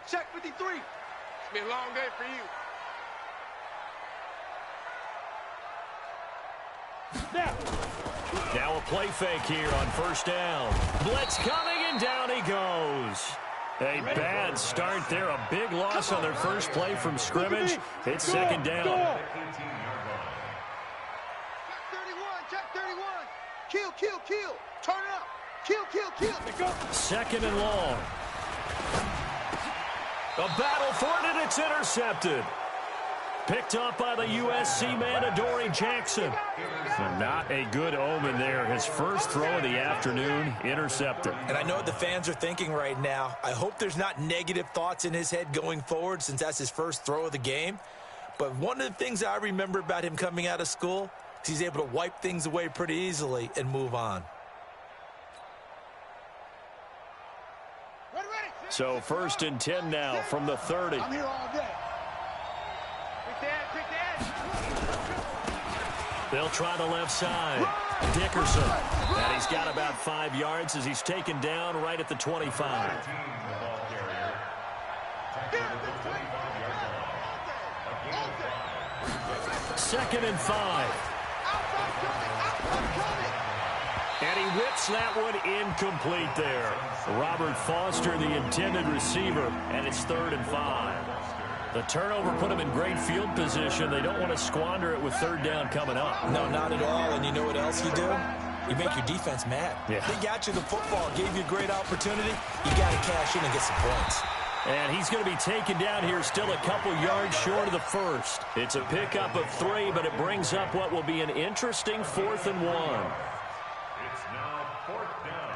Check 53. It's been a long day for you. Now a play fake here on first down. Blitz coming, and down he goes. A bad start there. A big loss on their first play from scrimmage. It's second down. Check 31. Kill. Turn it up. Kill. Second and long. A battle for it, and it's intercepted. Picked up by the USC man, Adoree Jackson. Not a good omen there. His first throw of the afternoon, intercepted. And I know what the fans are thinking right now. I hope there's not negative thoughts in his head going forward since that's his first throw of the game. But one of the things I remember about him coming out of school is he's able to wipe things away pretty easily and move on. So first and 10 now from the 30. I'm here all day. Quick dad. They'll try the left side. Dickerson. And he's got about 5 yards as he's taken down right at the 25. Second and 5. And he whips that one incomplete there. Robert Foster, the intended receiver, and it's 3rd and 5. The turnover put them in great field position. They don't want to squander it with 3rd down coming up. No, not at all. And you know what else you do? You make your defense mad. Yeah. They got you the football, gave you a great opportunity. You got to cash in and get some points. And he's going to be taken down here still a couple yards short of the first. It's a pickup of 3, but it brings up what will be an interesting 4th and 1. It's now 4th down.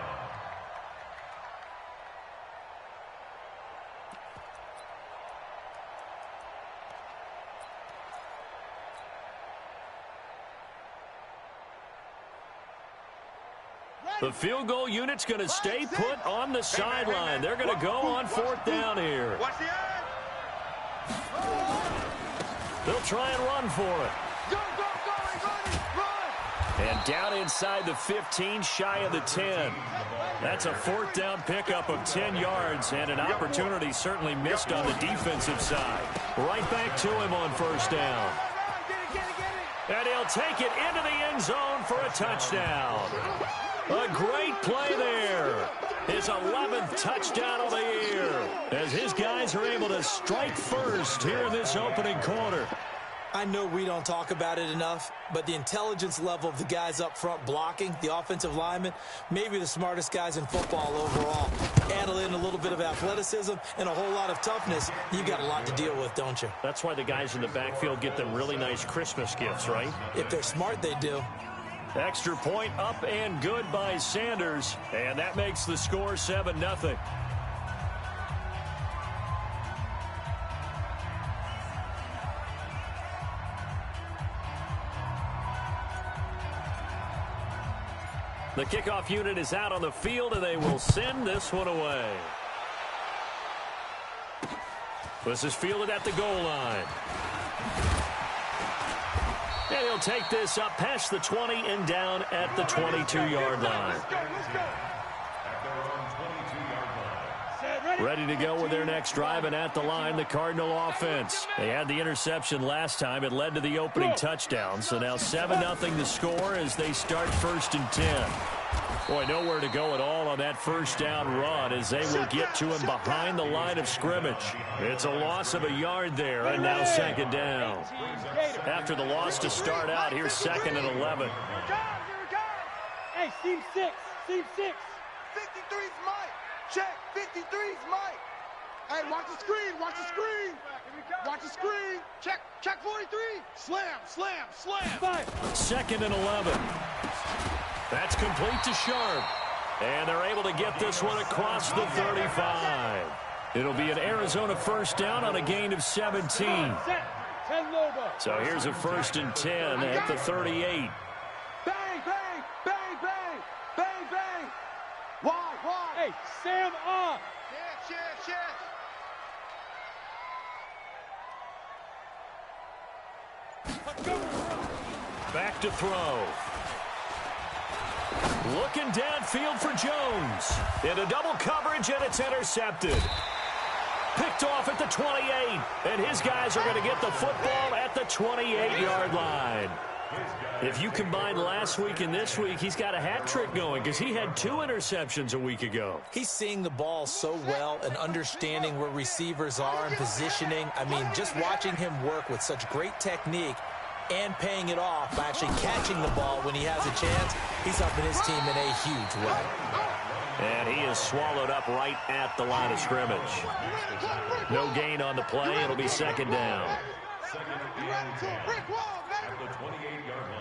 The field goal unit's going to stay put on the sideline. They're going to go on 4th down here. Watch the eye. They'll try and run for it. Go, run. And down inside the 15, shy of the 10. That's a 4th down pickup of 10 yards, and an opportunity certainly missed on the defensive side. Right back to him on 1st down. Get it. And he'll take it into the end zone for a touchdown. A great play there. His 11th touchdown of the year as his guys are able to strike first here in this opening quarter. I know we don't talk about it enough, but the intelligence level of the guys up front blocking, the offensive linemen, maybe the smartest guys in football overall. Add in a little bit of athleticism and a whole lot of toughness, you got a lot to deal with, don't you? That's why the guys in the backfield get them really nice Christmas gifts, right? If they're smart, they do. Extra point up and good by Sanders, and that makes the score 7-0. The kickoff unit is out on the field, and they will send this one away. This is fielded at the goal line. And he'll take this up past the 20 and down at the 22-yard line. Ready to go with their next drive, and at the line, the Cardinal offense. They had the interception last time. It led to the opening touchdown. So now 7-0 the score as they start 1st and 10. Boy, nowhere to go at all on that first down run as they will get to him behind the line of scrimmage. It's a loss of a yard there, and now 2nd down. After the loss to start out, here's 2nd and 11. Hey, team 6. 53's Mike. Check, 53's Mike. Hey, watch the screen. Watch the screen. Check 43. Slam. 2nd and 11. That's complete to Sharp. And they're able to get this one across the 35. It'll be an Arizona first down on a gain of 17. So here's a 1st and 10 at the 38. Bang. Why? Hey, Sam on. Check. Back to throw. Looking downfield for Jones. Into double coverage, and it's intercepted. Picked picked off at the 28. And his guys are going to get the football at the 28-yard line. If you combine last week and this week, he's got a hat trick going because he had 2 interceptions a week ago. He's seeing the ball so well and understanding where receivers are and positioning. I mean, just watching him work with such great technique and paying it off by actually catching the ball when he has a chance, he's helping his team in a huge way. And he is swallowed up right at the line of scrimmage. No gain on the play. It'll be second down. Second and 10 at the 28-yard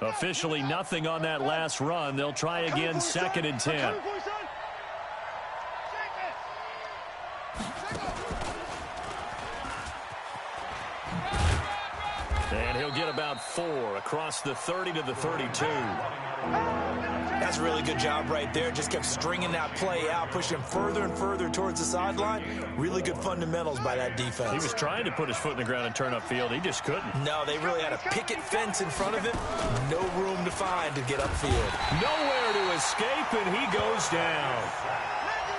line. Officially nothing on that last run. They'll try again, second and 10. And he'll get about 4 across the 30 to the 32. That's a really good job right there. Just kept stringing that play out, pushing him further and further towards the sideline. Really good fundamentals by that defense. He was trying to put his foot in the ground and turn upfield. He just couldn't. No, they really had a picket fence in front of him. No room to find to get upfield. Nowhere to escape, and he goes down.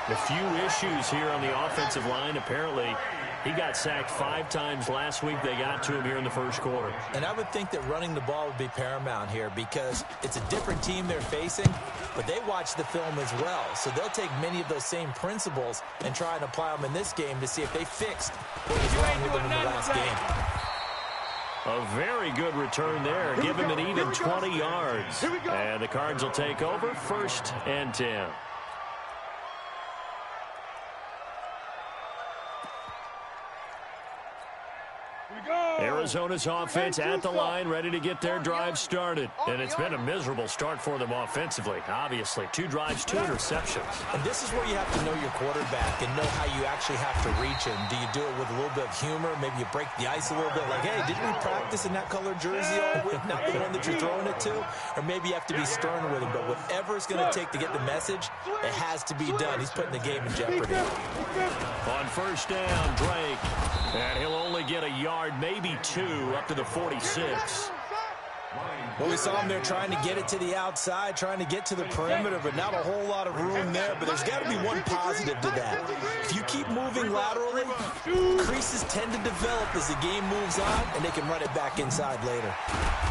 A few issues here on the offensive line. Apparently, he got sacked 5 times last week. They got to him here in the first quarter. And I would think that running the ball would be paramount here because it's a different team they're facing, but they watch the film as well. So they'll take many of those same principles and try and apply them in this game to see if they fixed what was wrong with them in the last game. A very good return there. Give him an even 20 yards. And the Cards will take over, first and 10. Arizona's offense at the line, ready to get their drive started. And it's been a miserable start for them offensively, obviously. 2 drives, 2 interceptions. And this is where you have to know your quarterback and know how you actually have to reach him. Do you do it with a little bit of humor? Maybe you break the ice a little bit, like, hey, didn't we practice in that colored jersey all week, not the one that you're throwing it to? Or maybe you have to be stern with him. But whatever it's going to take to get the message, it has to be done. He's putting the game in jeopardy. On first down, Drake. And he'll only get a yard, maybe 2, up to the 46. Well, we saw him there trying to get it to the outside, trying to get to the perimeter, but not a whole lot of room there. But there's got to be one positive to that. If you keep moving laterally, creases tend to develop as the game moves on, and they can run it back inside later.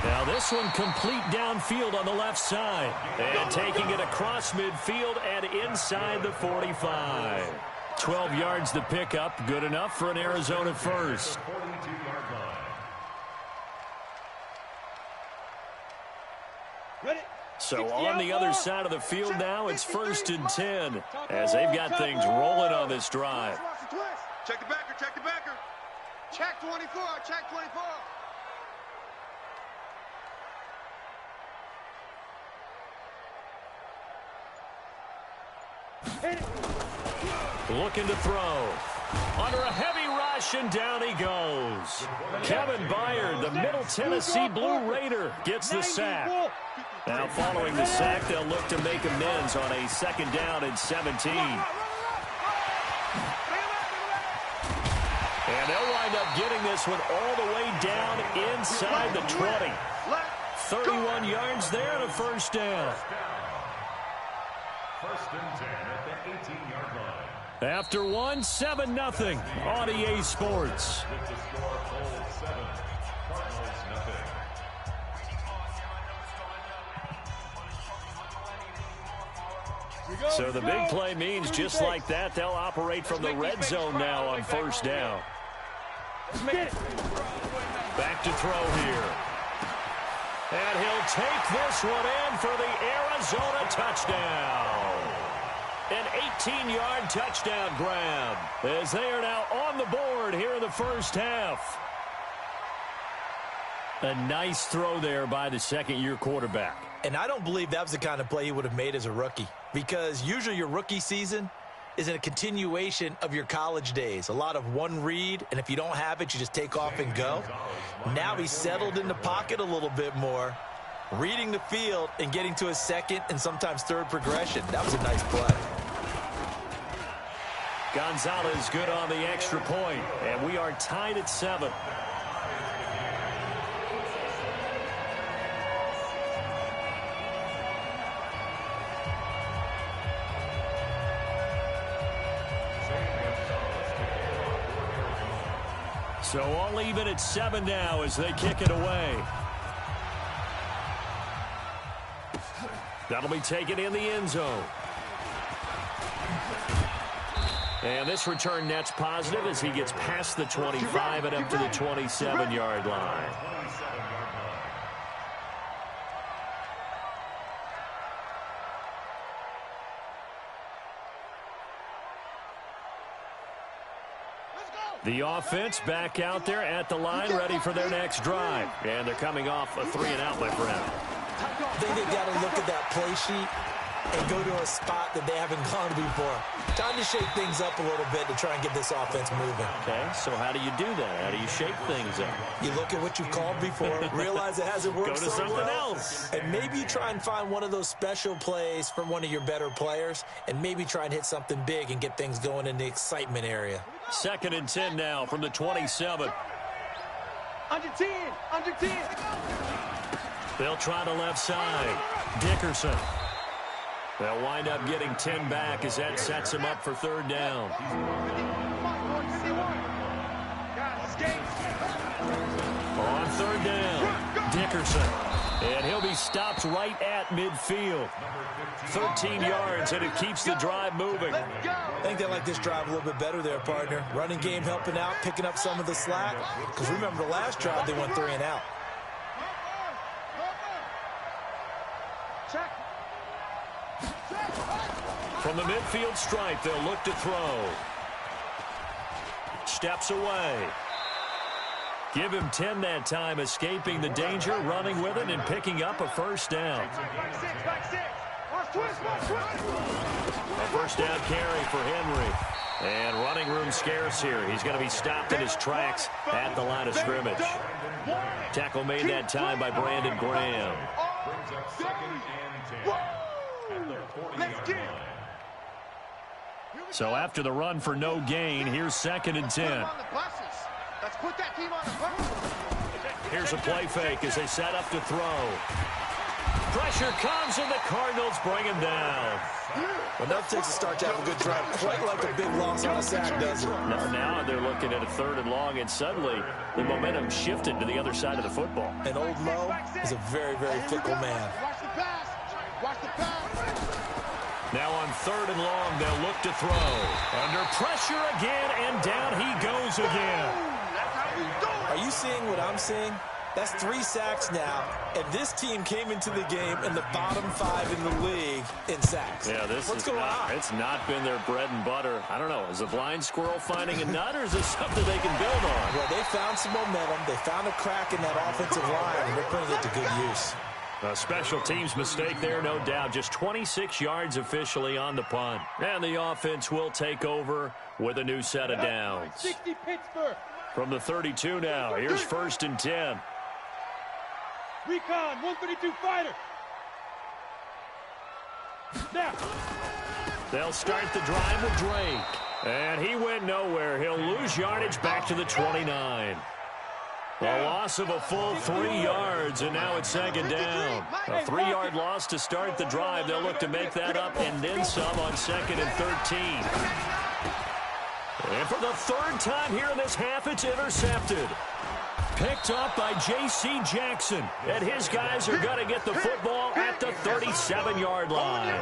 Now this one complete downfield on the left side. And taking it across midfield and inside the 45. 12 yards to pick up, good enough for an Arizona first. So on the other side of the field now, it's first and 10 as they've got things rolling on this drive. Check the backer, check the backer. Check 24, check 24. Looking to throw. Under a heavy rush, and down he goes. Kevin Byard, the Middle Tennessee Blue Raider, gets the sack. Now following the sack, they'll look to make amends on a second down and 17. And they'll wind up getting this one all the way down inside the 20. 31 yards there and a first down. First and 10 at the 18-yard line. After 7-0 on EA Sports. It's a score full 7. Cardinals nothing. So the big play means just like that, they'll operate from the red zone now on first down. Back to throw here. And he'll take this one in for the Arizona touchdown. An 18-yard touchdown grab as they are now on the board here in the first half. A nice throw there by the second-year quarterback. And I don't believe that was the kind of play he would have made as a rookie, because usually your rookie season is a continuation of your college days. A lot of one read, and if you don't have it, you just take off and go. Now he's settled in the pocket a little bit more, reading the field and getting to a second and sometimes third progression. That was a nice play. Gonzalez good on the extra point, and we are tied at 7. So all even at 7 now as they kick it away. That'll be taken in the end zone. And this return net's positive as he gets past the 25 and up to the 27-yard line. The offense back out there at the line, ready for their next drive. And they're coming off a 3-and-out, my friend. I think they've got to look at that play sheet and go to a spot that they haven't gone before. Time to shake things up a little bit to try and get this offense moving. Okay, so how do you do that? How do you shake things up? You look at what you've called before, realize it hasn't worked. Go to something else. And maybe you try and find one of those special plays from one of your better players, and maybe try and hit something big and get things going in the excitement area. 2nd and 10 now from the 27. Under 10, under 10. They'll try the left side. Dickerson. They'll wind up getting 10 back as that sets him up for 3rd down. On 3rd down, Dickerson. And he'll be stopped right at midfield. 13 yards, and it keeps the drive moving. I think they like this drive a little bit better there, partner. Running game helping out, picking up some of the slack. Because remember the last drive, they went 3-and-out. From the midfield stripe, they'll look to throw. Steps away. Give him 10 that time, escaping the danger, running with it, and picking up a 1st down. A 1st down carry for Henry. And running room scarce here. He's going to be stopped in his tracks at the line of scrimmage. Tackle made that time by Brandon Graham. So after the run for no gain, here's 2nd and 10. Let's put that team on the bus. Here's a play fake as they set up to throw. Pressure comes, and the Cardinals bring him down. Well, that takes a start to have a good drive, quite like a big loss on a sack, doesn't it? Now they're looking at a 3rd and long, and suddenly the momentum shifted to the other side of the football. And old Mo is a very, very fickle man. Watch the pass. Watch the pass. Now on 3rd and long, they'll look to throw. Under pressure again, and down he goes again. Are you seeing what I'm seeing? That's 3 sacks now, and this team came into the game in the bottom 5 in the league in sacks. Yeah, what's going on? It's not been their bread and butter. I don't know. Is a blind squirrel finding a nut, or is this something they can build on? Well, they found some momentum. They found a crack in that offensive line, and they're putting it to good use. A special teams mistake there, no doubt. Just 26 yards officially on the punt. And the offense will take over with a new set of downs. 60 Pittsburgh. From the 32 now, here's 1st and 10. Recon, 132 fighter. Now. They'll start the drive with Drake. And he went nowhere. He'll lose yardage back to the 29. A loss of a full 3 yards, and now it's 2nd down. A 3-yard loss to start the drive. They'll look to make that up and then some on 2nd and 13. And for the 3rd time here in this half, it's intercepted. Picked up by J.C. Jackson. And his guys are going to get the football at the 37-yard line.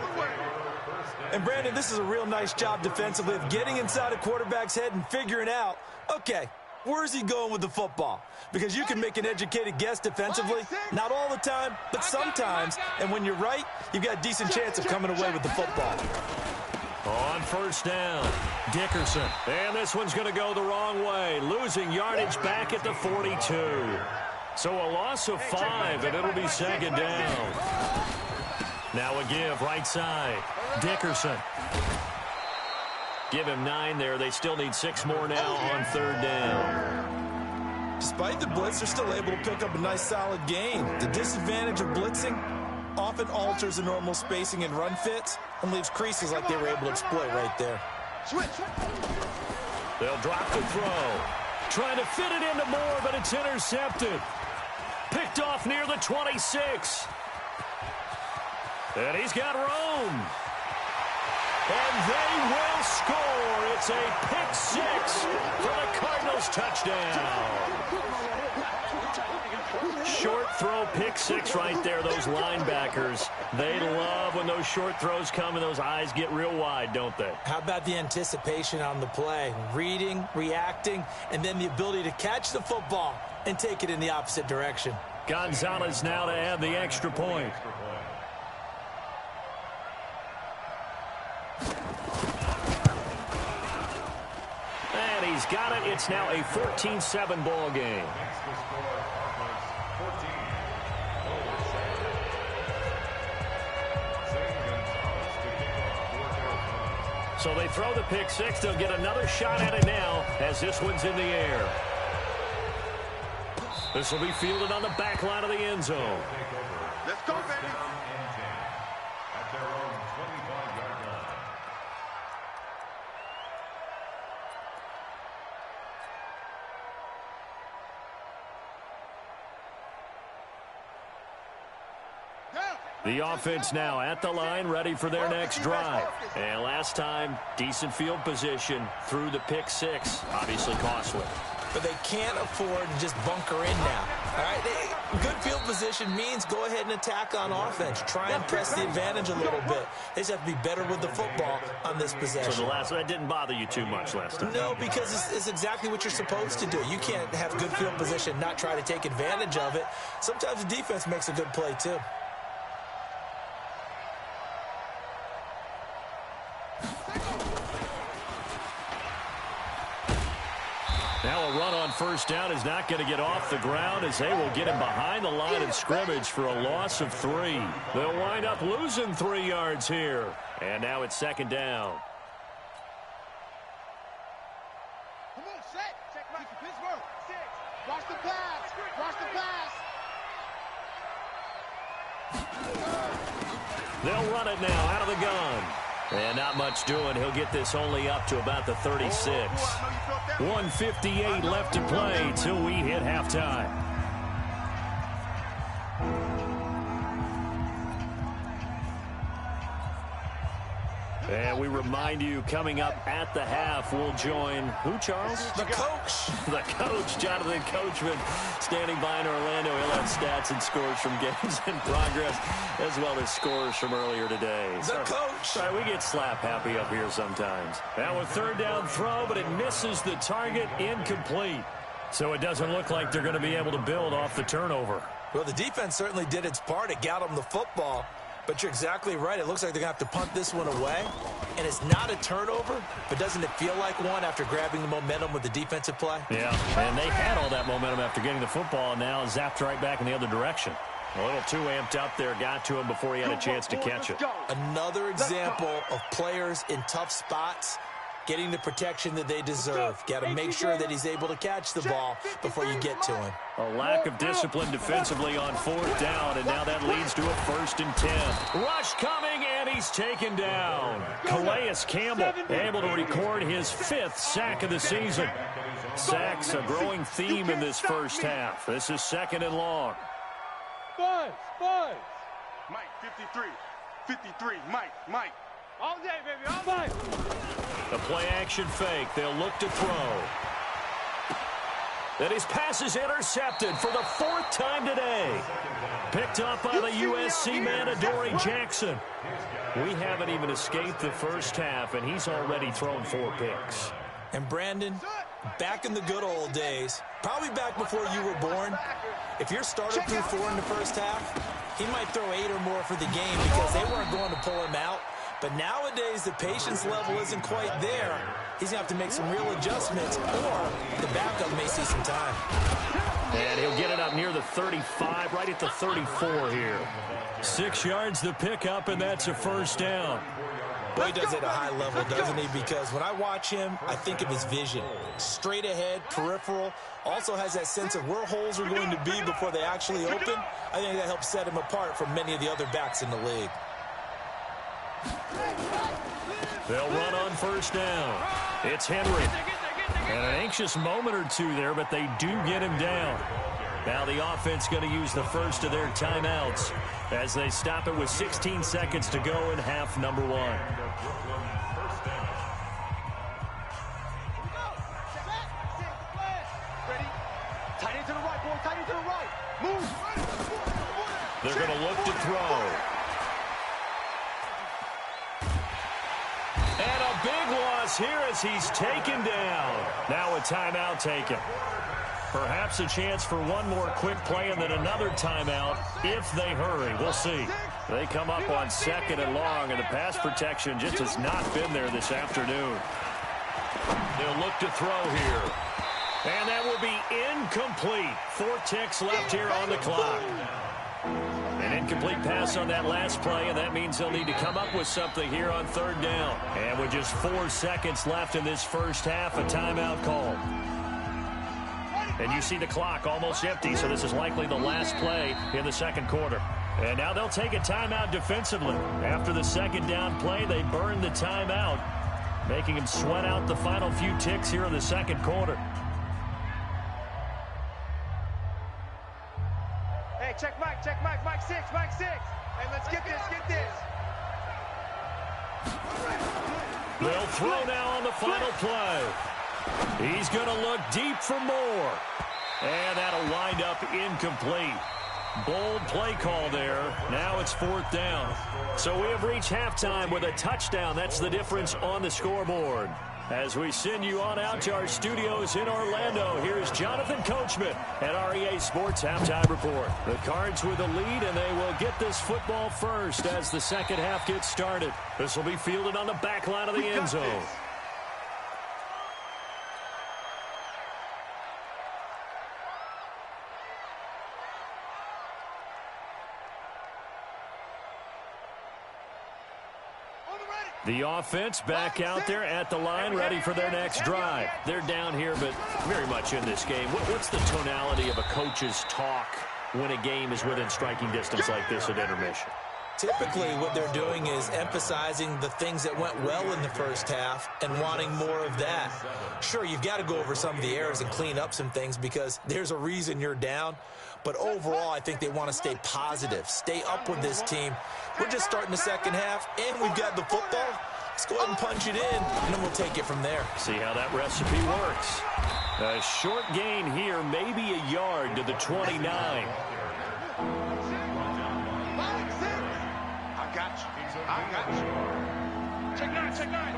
And, Brandon, this is a real nice job defensively of getting inside a quarterback's head and figuring out, okay, where's he going with the football? Because you can make an educated guess defensively. Not all the time, but sometimes. And when you're right, you've got a decent chance of coming away with the football. On 1st down, Dickerson. And this one's going to go the wrong way, losing yardage back at the 42. So a loss of 5, and it'll be 2nd down. Now a give, right side, Dickerson. Give him 9 there. They still need 6 more now on 3rd down. Despite the blitz, they're still able to pick up a nice solid gain. The disadvantage of blitzing often alters the normal spacing and run fits and leaves creases like they were able to exploit right there. They'll drop the throw. Trying to fit it into Moore, but it's intercepted. Picked off near the 26. And he's got Rome. And they will score. It's It's a pick six for the Cardinals touchdown. Short throw pick six right there. Those linebackers, they love when those short throws come and those eyes get real wide, don't they? How about the anticipation on the play? Reading, reacting, and then the ability to catch the football and take it in the opposite direction. Gonzalez now to add the extra point. And he's got it. It's now a 14-7 ball game. So they throw the pick six. They'll get another shot at it now as this one's in the air. This will be fielded on the back line of the end zone. Let's go, baby. At their own 25-yard line. The offense now at the line, ready for their next drive. And last time, decent field position through the pick six. Obviously costly. But they can't afford to just bunker in now. All right, good field position means go ahead and attack on offense. Try and press the advantage a little bit. They just have to be better with the football on this possession. So that didn't bother you too much last time? No, because it's exactly what you're supposed to do. You can't have good field position and not try to take advantage of it. Sometimes the defense makes a good play, too. Now a run on first down is not going to get off the ground as they will get him behind the line of scrimmage for a loss of 3. They'll wind up losing 3 yards here. And now it's second down. Come on, set. Check right to Pittsburgh. 6. Watch the pass. Watch the pass. They'll run it now out of the gun. And not much doing. He'll get this only up to about the 36. 1:58 left to play till we hit halftime. And we remind you, coming up at the half, we'll join who, Charles? The coach. The coach, Jonathan Coachman, standing by in Orlando. He'll have stats and scores from games in progress, as well as scores from earlier today. The coach. Sorry, we get slap happy up here sometimes. Now a third down throw, but it misses the target, incomplete. So it doesn't look like they're going to be able to build off the turnover. Well, the defense certainly did its part. It got them the football. But you're exactly right. It looks like they're going to have to punt this one away. And it's not a turnover, but doesn't it feel like one after grabbing the momentum with the defensive play? Yeah, and they had all that momentum after getting the football, and now zapped right back in the other direction. A little too amped up there, got to him before he had a chance to catch it. Another example of players in tough spots getting the protection that they deserve. Got to make sure that he's able to catch the ball before you get to him. A lack of discipline defensively on fourth down, and now that leads to a 1st and 10. Rush coming, and he's taken down. Calais Campbell able to record his 5th sack of the season. Sacks a growing theme in this first half. This is 2nd and long. Five. Mike, 53. 53. Mike. All day, baby. All day. The play action fake. They'll look to throw. That his pass is intercepted for the 4th time today. Picked up by the USC man, Adoree Jackson. We haven't even escaped the first half, and he's already thrown 4 picks. And Brandon, back in the good old days, probably back before you were born, if your starter threw 4 in the first half, he might throw 8 or more for the game because they weren't going to pull him out. But nowadays, the patience level isn't quite there. He's going to have to make some real adjustments, or the backup may see some time. And he'll get it up near the 35, right at the 34 here. 6 yards the pickup, and that's a 1st down. Boy, he does it at a high level, doesn't he? Because when I watch him, I think of his vision. Straight ahead, peripheral, also has that sense of where holes are going to be before they actually open. I think that helps set him apart from many of the other backs in the league. They'll run on 1st down. It's Henry. And an anxious moment or two there, but they do get him down. Now the offense going to use the first of their timeouts as they stop it with 16 seconds to go in half number 1. they're going to look to throw. And a big loss here as he's taken down. Now a timeout taken. Perhaps a chance for one more quick play and then another timeout if they hurry. We'll see. They come up on 2nd and long, and the pass protection just has not been there this afternoon. They'll look to throw here. And that will be incomplete. 4 ticks left here on the clock. An incomplete pass on that last play, and that means they'll need to come up with something here on 3rd down. And with just 4 seconds left in this first half, a timeout called. And you see the clock almost empty, so this is likely the last play in the 2nd quarter. And now they'll take a timeout defensively. After the 2nd down play, they burn the timeout, making him sweat out the final few ticks here in the 2nd quarter. Hey, check Mike, Mike 6. Hey, let's get this. They'll throw now on the final play. He's going to look deep for more. And that'll wind up incomplete. Bold play call there. Now it's 4th down. So we have reached halftime with a touchdown. That's the difference on the scoreboard. As we send you on out to our studios in Orlando, here's Jonathan Coachman at REA Sports Halftime Report. The Cards with the lead, and they will get this football first as the 2nd half gets started. This will be fielded on the back line of the end zone. The offense back out there at the line, ready for their next drive. They're down here, but very much in this game. What's the tonality of a coach's talk when a game is within striking distance like this at intermission? Typically, what they're doing is emphasizing the things that went well in the first half and wanting more of that. Sure, you've got to go over some of the errors and clean up some things because there's a reason you're down. But overall, I think they want to stay positive, stay up with this team. We're just starting the 2nd half, and we've got the football. Let's go ahead and punch it in, and then we'll take it from there. See how that recipe works. A short gain here, maybe a yard to the 29. I got you. Check 9.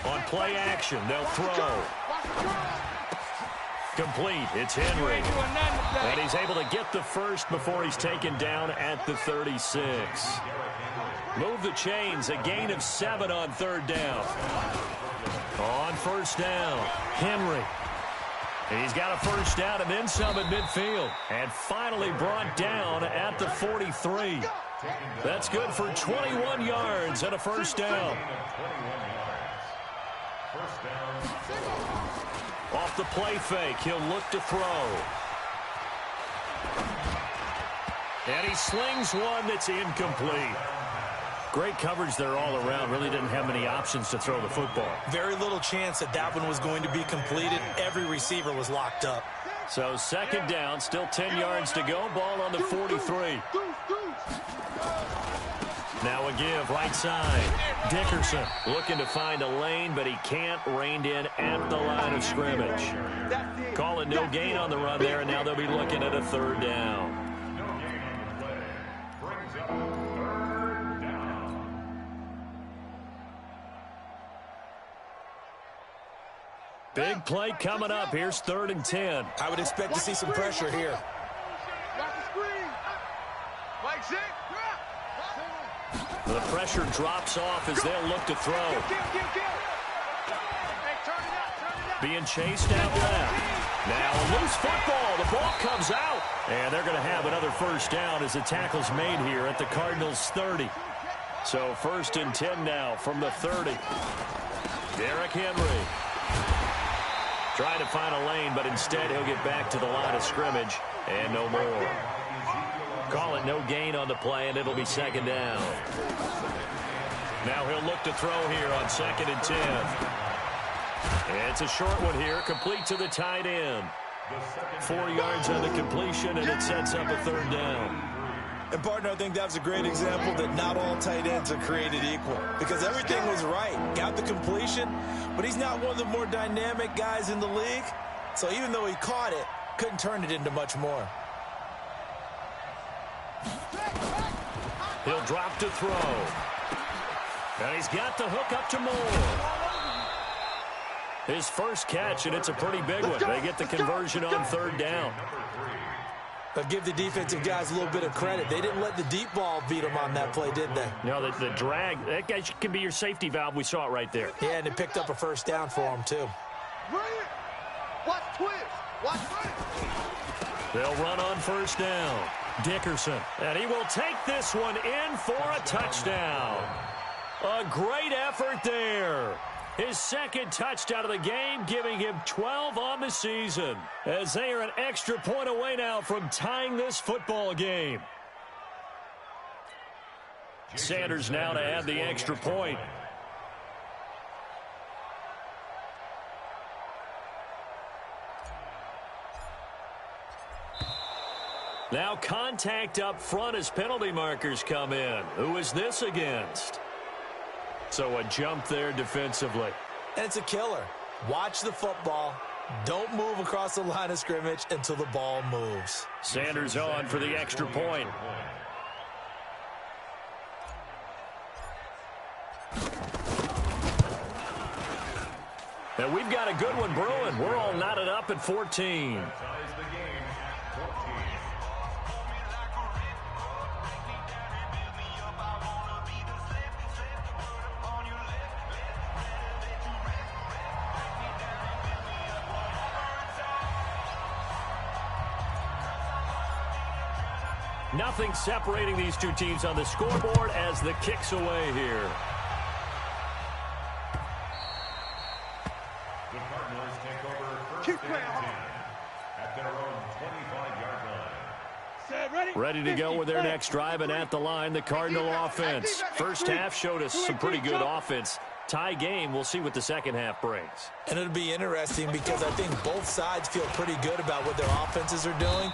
On play action, they'll throw. Complete. It's Henry. And he's able to get the first before he's taken down at the 36. Move the chains. A gain of 7 on 3rd down. On 1st down, Henry. He's got a 1st down and then some at midfield. And finally brought down at the 43. That's good for 21 yards and a 1st down. Off the play fake, he'll look to throw. And he slings one that's incomplete. Great coverage there all around. Really didn't have many options to throw the football. Very little chance that one was going to be completed. Every receiver was locked up. So 2nd down, still 10 yards to go. Ball on the 43. Now a give, right side. Dickerson looking to find a lane, but he can't. Reined in at the line of scrimmage. Call it no gain on the run there, and now they'll be looking at a 3rd down. Big play coming up. Here's 3rd and 10. I would expect to see some pressure here. The pressure drops off as they'll look to throw. Being chased out left. Now a loose football. The ball comes out. And they're going to have another 1st down as the tackle's made here at the Cardinals' 30. So 1st and 10 now from the 30. Derrick Henry. Trying to find a lane, but instead he'll get back to the line of scrimmage and no more. Call it no gain on the play, and it'll be 2nd down. Now he'll look to throw here on 2nd and 10. It's a short one here, complete to the tight end. 4 yards on the completion, and it sets up a 3rd down. And, partner, I think that was a great example that not all tight ends are created equal because everything was right. Got the completion, but he's not one of the more dynamic guys in the league. So even though he caught it, couldn't turn it into much more. He'll drop to throw. And he's got the hook up to Moore. His first catch, and it's a pretty big one. They get the conversion on third down. I'll give the defensive guys a little bit of credit. They didn't let the deep ball beat them on that play, did they? No, the drag, that guy can be your safety valve. We saw it right there. Yeah, and it picked up a first down for him, too. Watch twist. Watch twist. They'll run on first down. Dickerson, and he will take this one in for a touchdown. A great effort there. His second touchdown of the game, giving him 12 on the season, as they are an extra point away now from tying this football game. Sanders now to add the extra point. Now contact up front as penalty markers come in. Who is this against? So a jump there defensively. And it's a killer. Watch the football. Don't move across the line of scrimmage until the ball moves. Sanders on for the extra point. And we've got a good one brewing. We're all knotted up at 14. Nothing separating these two teams on the scoreboard as the kick's away here. The Cardinals take over first and 10 at their own 25-yard line. Ready to go with their next drive, and at the line, the Cardinal offense. First half showed us some pretty good offense. Tie game, we'll see what the second half brings. And it'll be interesting because I think both sides feel pretty good about what their offenses are doing.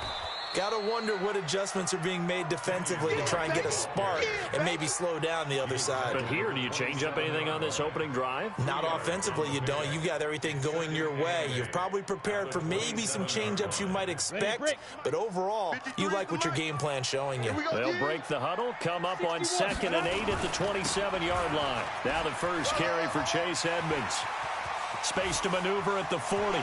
Got to wonder what adjustments are being made defensively to try and get a spark and maybe slow down the other side. But here, do you change up anything on this opening drive? Not offensively, you don't. You got everything going your way. You've probably prepared for maybe some change-ups you might expect, but overall, you like what your game plan's showing you. They'll break the huddle, come up on 2nd and 8 at the 27-yard line. Now the first carry for Chase Edmonds. Space to maneuver at the 40.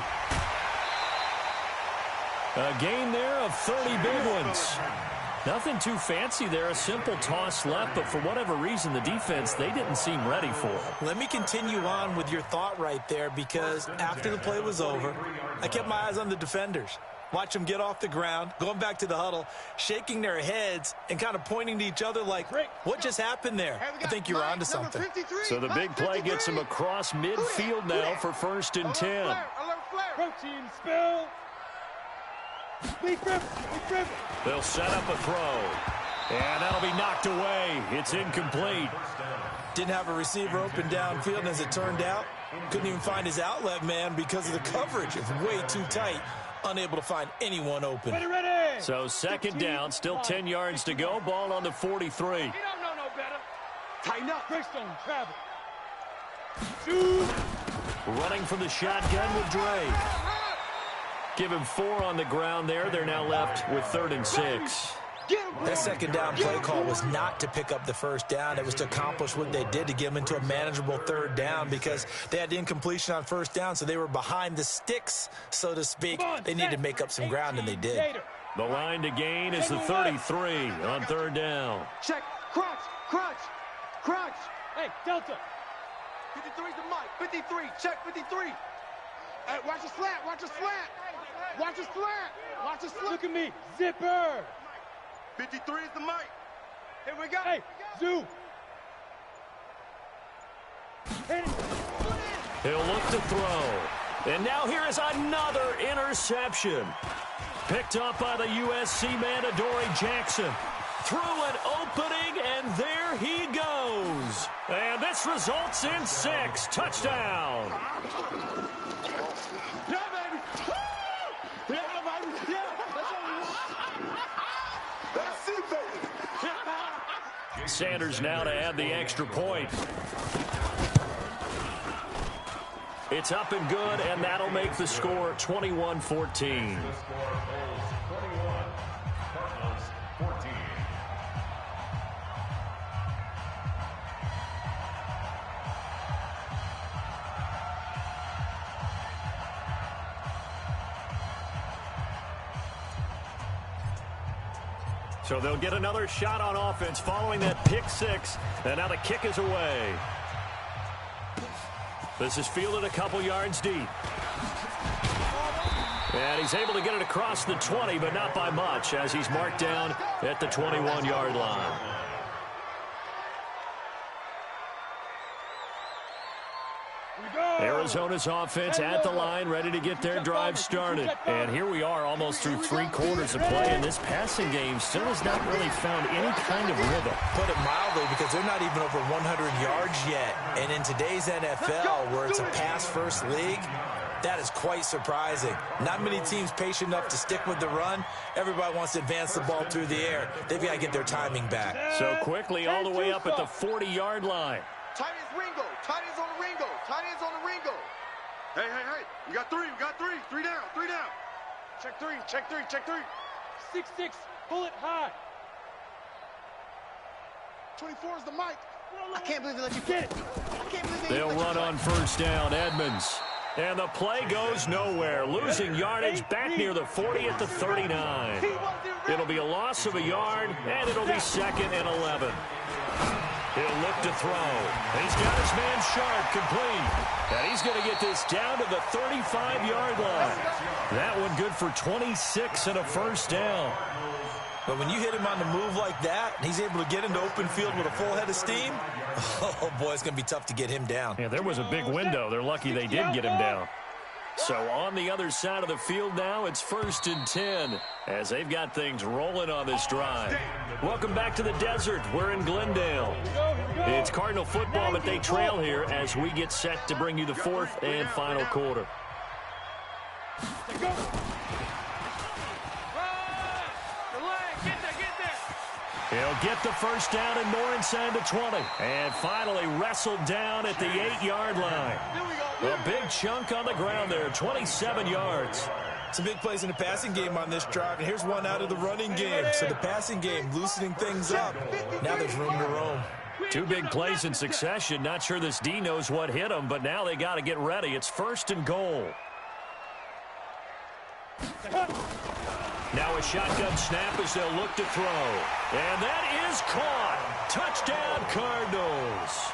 A gain there of 30 big ones. Nothing too fancy there, a simple toss left, but for whatever reason, the defense, they didn't seem ready for it. Let me continue on with your thought right there, because after the play was over, I kept my eyes on the defenders. Watch them get off the ground, going back to the huddle, shaking their heads and kind of pointing to each other like, what just happened there? I think you're onto something. So the big play gets them across midfield now for 1st and 10. Protein spill. They'll set up a throw. And that'll be knocked away. It's incomplete. Didn't have a receiver open downfield, and as it turned out, couldn't even find his outlet man because of the coverage. It's way too tight. Unable to find anyone open. Ready. So 2nd down, still 10 yards to go. Ball on the 43. You don't know no better. Tighten up. Greystone, travel. Shoot. Running from the shotgun with Dre. Give him 4 on the ground there. They're now left with 3rd and 6. That 2nd down play call was not to pick up the 1st down. It was to accomplish what they did, to get them into a manageable 3rd down, because they had the incompletion on 1st down, so they were behind the sticks, so to speak. They needed to make up some ground, and they did. The line to gain is the 33 on 3rd down. Check. Crunch. Hey, Delta. 53's the mic. 53. Check 53. Hey, watch the slant. Watch the slant. Look at me. Zipper. 53 is the mic. Here we go. Hey, Zoo. He'll look to throw. And now here is another interception. Picked up by the USC man, Adoree Jackson. Through an opening, and there he goes. And this results in 6. Touchdown. Yeah, baby. Yeah, baby. Yeah. That's it, baby. Sanders now to add the extra point. It's up and good, and that'll make the score 21-14. So they'll get another shot on offense following that pick six. And now the kick is away. This is fielded a couple yards deep. And he's able to get it across the 20, but not by much, as he's marked down at the 21-yard line. Arizona's offense at the line, ready to get their drive started. And here we are almost through 3 quarters of play, and this passing game still has not really found any kind of rhythm. Put it mildly, because they're not even over 100 yards yet. And in today's NFL, where it's a pass-first league, that is quite surprising. Not many teams patient enough to stick with the run. Everybody wants to advance the ball through the air. They've got to get their timing back. So quickly all the way up at the 40-yard line. Tight ends Ringo. Tight ends on the Ringo. Tight ends on the Ringo. Hey, hey, hey. We got 3. We got 3. 3 down. 3 down. Check 3. Check 3. Check 3. 6-6. Pull it high. 24 is the mic. I can't believe they let you get it. I can't believe they They'll run on first down. Edmonds. And the play goes nowhere. Losing yardage back near the 40 at the 39. It'll be a loss of a yard, and it'll be 2nd and 11. He'll look to throw. He's got his man Sharp complete. And he's going to get this down to the 35-yard line. That one good for 26 and a first down. But when you hit him on the move like that, and he's able to get into open field with a full head of steam, oh, boy, it's going to be tough to get him down. Yeah, there was a big window. They're lucky they did get him down. So on the other side of the field now, it's 1st and 10 as they've got things rolling on this drive. Welcome back to the desert. We're in Glendale. It's Cardinal football, but they trail here as we get set to bring you the 4th and final quarter. He'll get the first down and more inside the 20. And finally wrestled down at the 8-yard line. A big chunk on the ground there, 27 yards. Some big plays in the passing game on this drive, and here's one out of the running game. So the passing game loosening things up. Now there's room to roam. 2 big plays in succession. Not sure this D knows what hit him, but now they got to get ready. It's 1st and goal. Now a shotgun snap as they'll look to throw. And that is caught. Touchdown, Cardinals.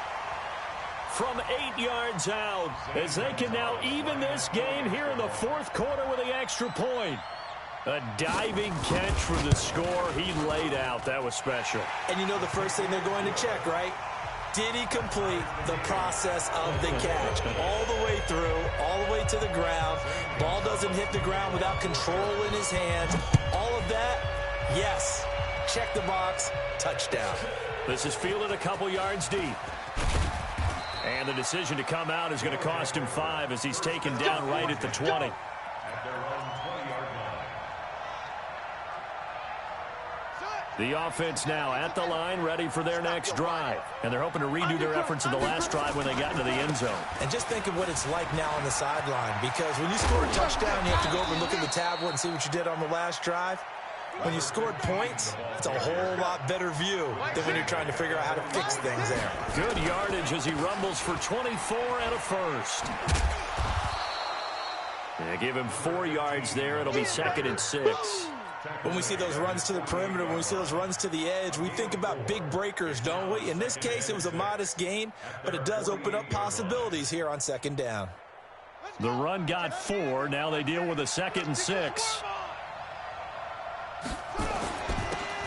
From 8 yards out, as they can now even this game here in the 4th quarter with the extra point. A diving catch for the score. He laid out. That was special. And you know the first thing they're going to check, right? Did he complete the process of the catch? All the way through, all the way to the ground. Ball doesn't hit the ground without control in his hands. All of that, yes. Check the box, touchdown. This is fielded a couple yards deep. And the decision to come out is going to cost him 5 as he's taken down right at the 20. The offense now at the line, ready for their next drive. And they're hoping to redo their efforts in the last drive when they got into the end zone. And just think of what it's like now on the sideline, because when you score a touchdown, you have to go over and look at the tablet and see what you did on the last drive. When you scored points, it's a whole lot better view than when you're trying to figure out how to fix things there. Good yardage as he rumbles for 24 and a first. They give him 4 yards there. It'll be 2nd and 6. When we see those runs to the perimeter, when we see those runs to the edge, we think about big breakers, don't we? In this case, it was a modest gain, but it does open up possibilities here on 2nd down. The run got 4. Now they deal with a 2nd and 6.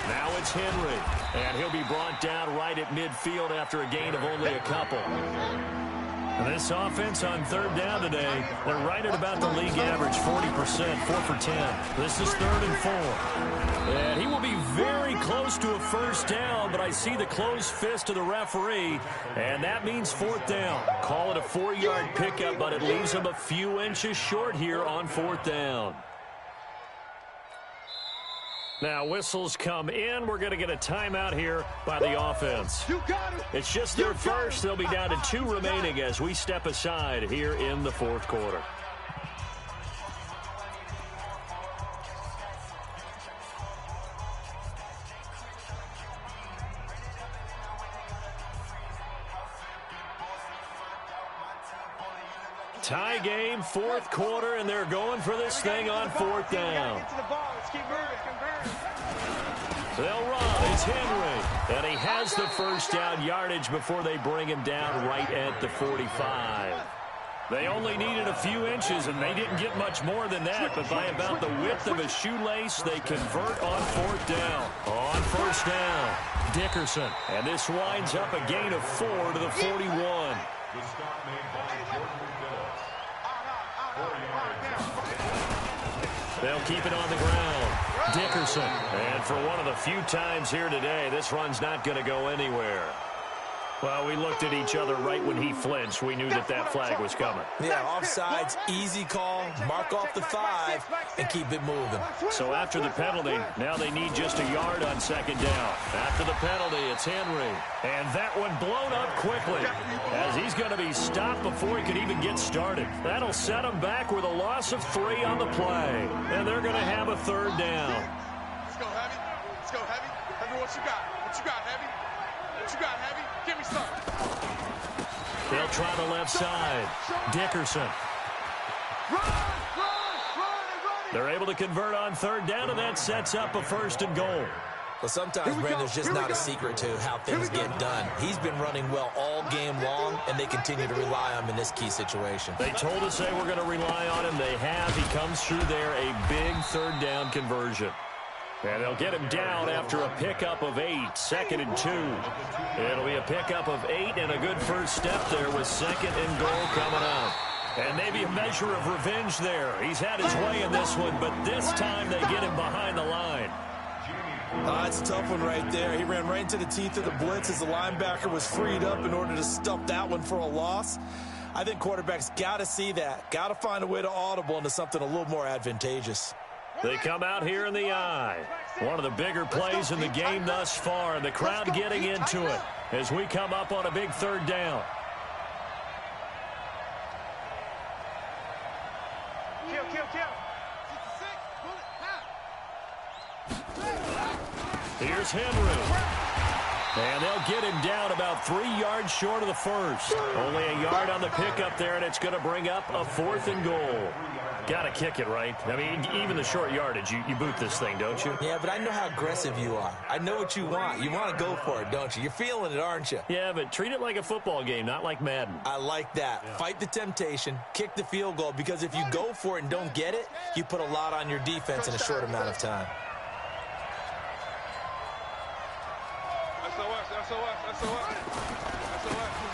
Now it's Henry, and he'll be brought down right at midfield after a gain of only a couple. And this offense on 3rd down today, they're right at about the league average, 40%, 4 for 10. This is 3rd and 4. And he will be very close to a first down, but I see the closed fist of the referee, and that means 4th down. Call it a 4-yard pickup, but it leaves him a few inches short here on 4th down. Now whistles come in. We're going to get a timeout here by the offense. It's just their first. They'll be down to 2 remaining as we step aside here in the fourth quarter. Tie game, fourth quarter, and they're going for this thing on 4th down. They'll run. It's Henry. And he has the first down yardage before they bring him down right at the 45. They only needed a few inches, and they didn't get much more than that. But by about the width of a shoelace, they convert on 4th down. On 1st down, Dickerson. And this winds up a gain of 4 to the 41. They'll keep it on the ground. Dickerson. And for one of the few times here today, this run's not going to go anywhere. Well, we looked at each other right when he flinched. We knew that flag was coming. Yeah, offsides, easy call, mark off the 5, and keep it moving. So after the penalty, now they need just a yard on 2nd down. After the penalty, it's Henry. And that one blown up quickly as he's going to be stopped before he could even get started. That'll set him back with a loss of 3 on the play. And they're going to have a 3rd down. Let's go, Heavy. Let's go, Heavy. Heavy, what you got? What you got, Heavy? What you got, Heavy? Give me some. They'll try the left side. Dickerson. They're able to convert on 3rd down, and that sets up a 1st and goal. Well, sometimes, Brandon, there's just not a secret to how things get done. He's been running well all game long, and they continue to rely on him in this key situation. They told us they were going to rely on him. They have. He comes through there, a big 3rd down conversion. And they'll get him down after a pickup of 8, 2nd and 2. It'll be a pickup of 8 and a good first step there with 2nd and goal coming up. And maybe a measure of revenge there. He's had his way in this one, but this time they get him behind the line. It's a tough one right there. He ran right into the teeth of the blitz as the linebacker was freed up in order to stuff that one for a loss. I think quarterbacks got to see that. Got to find a way to audible into something a little more advantageous. They come out here in the eye. One of the bigger plays in the game thus far, and the crowd getting into it as we come up on a big 3rd down. Here's Henry. And they'll get him down about 3 yards short of the 1st. Only a yard on the pickup there, and it's going to bring up a 4th and goal. Got to kick it, right? I mean, even the short yardage, you boot this thing, don't you? Yeah, but I know how aggressive you are. I know what you want. You want to go for it, don't you? You're feeling it, aren't you? Yeah, but treat it like a football game, not like Madden. I like that. Yeah. Fight the temptation, kick the field goal, because if you go for it and don't get it, you put a lot on your defense in a short amount of time.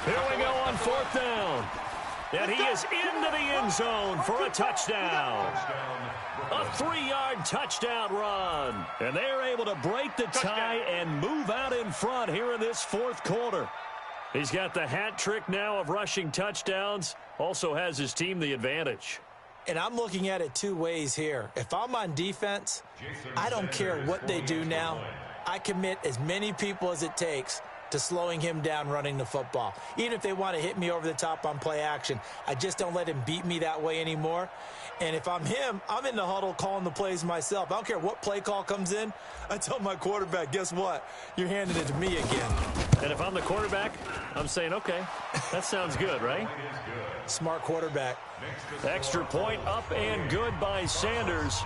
Here we go on 4th down. And he is into the end zone for a touchdown. A 3-yard touchdown run. And they're able to break the tie and move out in front here in this 4th quarter. He's got the hat trick now of rushing touchdowns. Also has his team the advantage. And I'm looking at it 2 ways here. If I'm on defense, I don't care what they do now. I commit as many people as it takes to slowing him down running the football. Even if they want to hit me over the top on play action, I just don't let him beat me that way anymore. And if I'm him, I'm in the huddle calling the plays myself. I don't care what play call comes in. I tell my quarterback, guess what? You're handing it to me again. And if I'm the quarterback, I'm saying, okay, that sounds good, right? Smart quarterback. Extra point up and good by Sanders.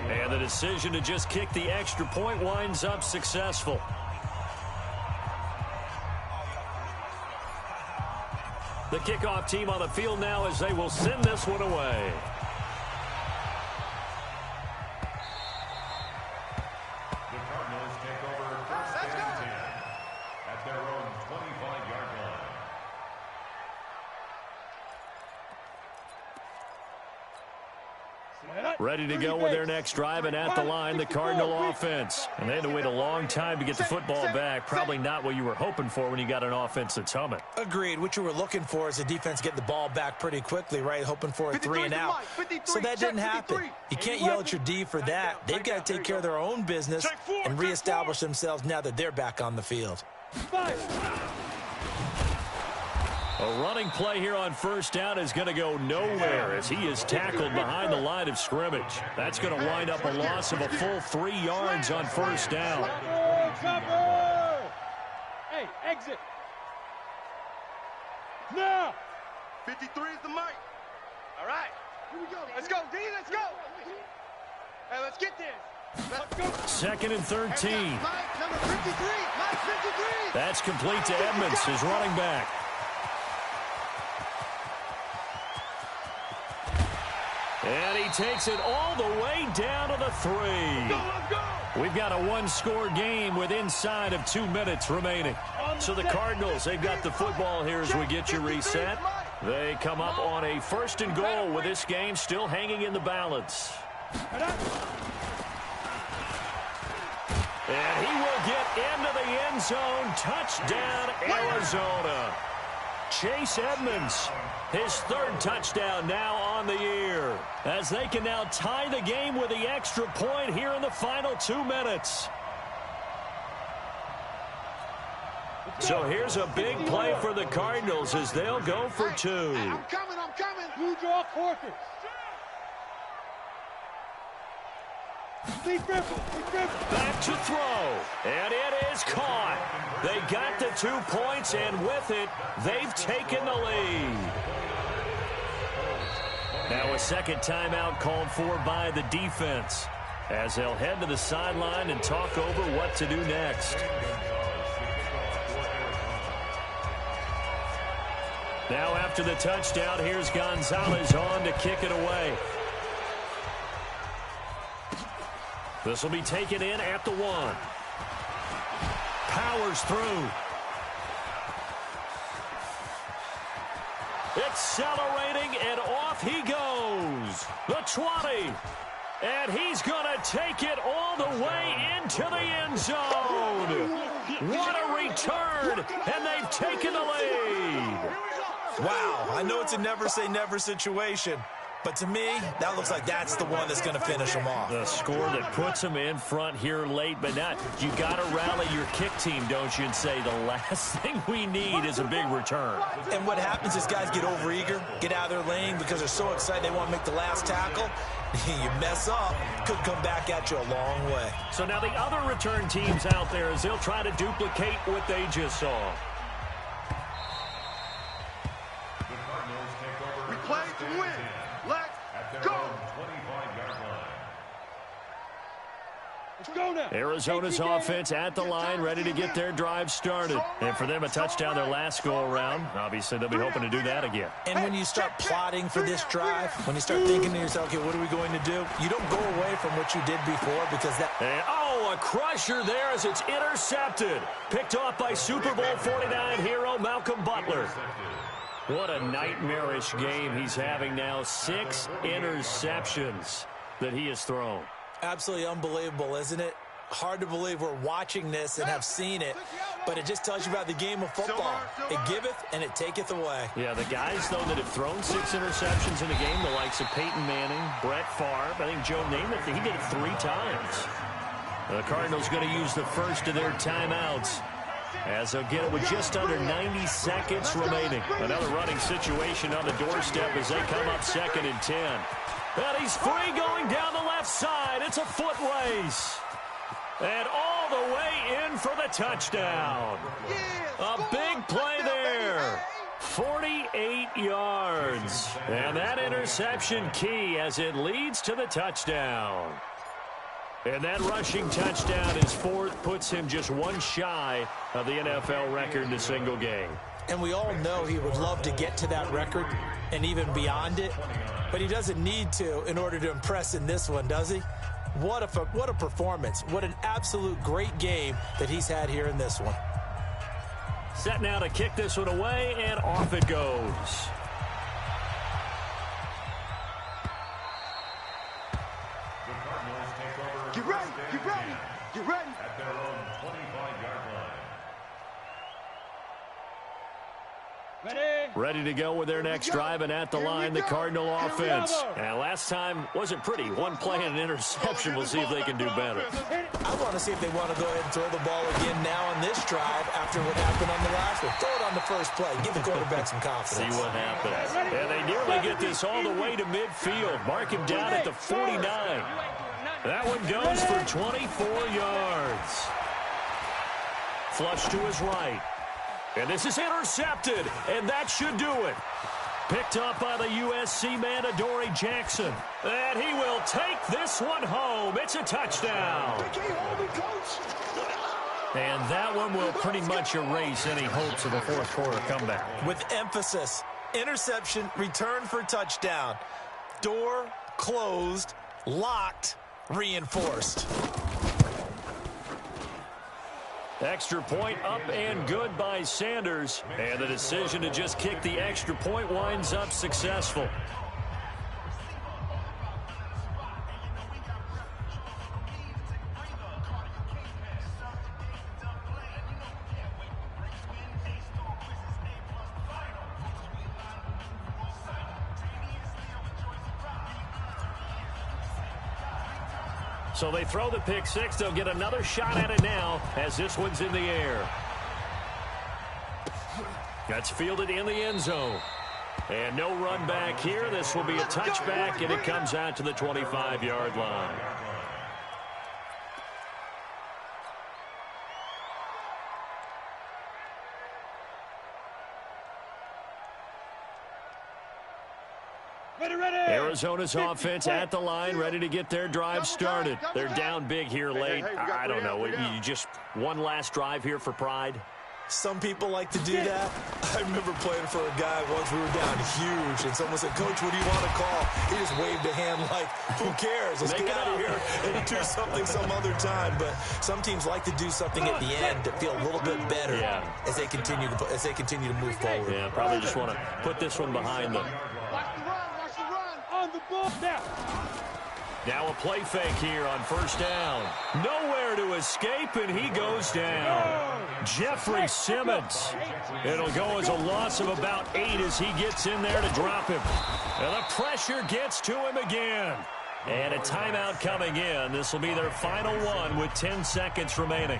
And the decision to just kick the extra point winds up successful. The kickoff team on the field now as they will send this one away. The Cardinals take over 1st and 10 at their own 25-yard line. Ready to go with their next drive, and at the line, the Cardinal offense. And they had to wait a long time to get the football back. Probably not what you were hoping for when you got an offense that's humming. Agreed. What you were looking for is a defense getting the ball back pretty quickly, right? Hoping for a 3 and out. So that didn't happen. You can't yell at your D for that. They've got to take care of their own business and reestablish themselves now that they're back on the field. A running play here on first down is going to go nowhere as he is tackled behind the line of scrimmage. That's going to wind up a loss of a full 3 yards on first down. Hey, exit. Now. 53 is the mic. All right. Here we go. Let's go, D. Let's go. Hey, let's get this. Let's go. 2nd and 13. Mike, number 53. Mike, 53. That's complete to Edmonds, his running back. And he takes it all the way down to the 3. Let's go. We've got a one-score game with inside of 2 minutes remaining. So the Cardinals, they've got the football here as we get you reset. They come up on a 1st and goal with this game still hanging in the balance. And he will get into the end zone. Touchdown, Arizona. Chase Edmonds, his 3rd touchdown now on the year, as they can now tie the game with the extra point here in the final 2 minutes. So here's a big play for the Cardinals as they'll go for 2. I'm coming. Blue draw quarters. Back to throw, and it is caught. They got the 2 points, and with it, they've taken the lead. Now a second timeout called for by the defense, as they'll head to the sideline and talk over what to do next. Now after the touchdown, here's Gonzalez on to kick it away. This will be taken in at the 1. Powers through. Accelerating, and off he goes. The 20. And he's going to take it all the way into the end zone. What a return, and they've taken the lead. Wow, I know it's a never-say-never situation, but to me, that looks like that's the one that's going to finish them off. The score that puts them in front here late, but not. You got to rally your kick team, don't you, and say the last thing we need is a big return. And what happens is guys get overeager, get out of their lane because they're so excited they want to make the last tackle. You mess up, could come back at you a long way. So now the other return teams out there, as they'll try to duplicate what they just saw. We play to win. Let's go. Arizona's offense at the line, ready to get their drive started. And for them, a touchdown their last go-around. Obviously, they'll be hoping to do that again. And when you start plotting for this drive, when you start thinking to yourself, okay, what are we going to do? You don't go away from what you did before because that... And, oh, a crusher there as it's intercepted. Picked off by Super Bowl 49 hero Malcolm Butler. What a nightmarish game he's having now. 6 interceptions that he has thrown. Absolutely unbelievable, isn't it? Hard to believe we're watching this and have seen it, but it just tells you about the game of football. It giveth and it taketh away. Yeah, the guys, though, that have thrown 6 interceptions in a game, the likes of Peyton Manning, Brett Favre, I think Joe Namath, he did it 3 times. The Cardinals going to use the first of their timeouts, as they'll get it with just under 90 seconds remaining. Another running situation on the doorstep as they come up 2nd and 10. And he's free going down the left side. It's a foot race. And all the way in for the touchdown. A big play there. 48 yards. And that interception key as it leads to the touchdown. And that rushing touchdown, his 4th, puts him just 1 shy of the NFL record in a single game. And we all know he would love to get to that record and even beyond it, but he doesn't need to in order to impress in this one, does he? What a performance. What an absolute great game that he's had here in this one. Set now to kick this one away, and off it goes. Get ready. At their own 25-yard line. Ready to go with their next drive, and at the line, the Cardinal offense. And last time wasn't pretty. One play and an interception. We'll see if they can do better. I want to see if they want to go ahead and throw the ball again now on this drive after what happened on the last one. Throw it on the first play. Give the quarterback some confidence. See what happens. And they nearly get this all the way to midfield. Mark him down at the 49. That one goes for 24 yards. Flush to his right. And this is intercepted, and that should do it. Picked up by the USC man, Adoree Jackson. And he will take this one home. It's a touchdown. And that one will pretty much erase any hopes of a fourth quarter comeback. With emphasis, interception, return for touchdown. Door closed, locked, reinforced. Extra point up and good by Sanders. And the decision to just kick the extra point winds up successful. So they throw the pick six. They'll get another shot at it now as this one's in the air. That's fielded in the end zone. And no run back here. This will be a touchback, and it comes out to the 25-yard line. Arizona's offense at the line, ready to get their drive started. They're down big here late. I don't know. You just one last drive here for pride? Some people like to do that. I remember playing for a guy once. We were down huge, and someone said, "Coach, what do you want to call?" He just waved a hand like, "Who cares? Let's get out of here and do something some other time." But some teams like to do something at the end to feel a little bit better as they continue to move forward. Yeah, probably just want to put this one behind them. Now a play fake here on first down. Nowhere to escape, and he goes down. Jeffrey Simmons. It'll go as a loss of about 8 as he gets in there to drop him. And the pressure gets to him again. And a timeout coming in. This will be their final one with 10 seconds remaining.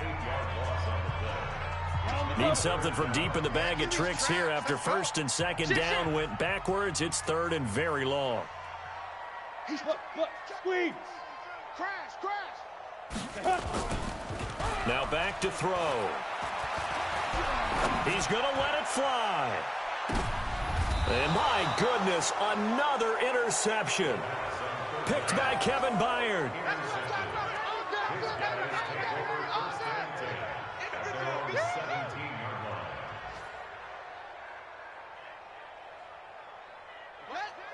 Need something from deep in the bag of tricks here after first and second down went backwards. It's third and very long. Squeeze. Crash. Now back to throw. He's going to let it fly. And my goodness, another interception. Picked by Kevin Byard.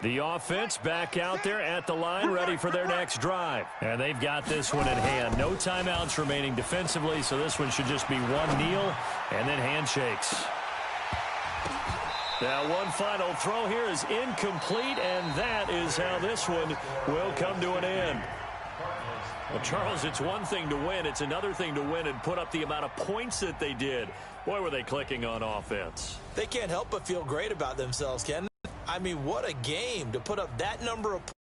The offense back out there at the line, ready for their next drive. And they've got this one in hand. No timeouts remaining defensively, so this one should just be one kneel and then handshakes. Now one final throw here is incomplete, and that is how this one will come to an end. Well, Charles, it's one thing to win. It's another thing to win and put up the amount of points that they did. Boy, were they clicking on offense. They can't help but feel great about themselves, Ken. I mean, what a game to put up that number of points.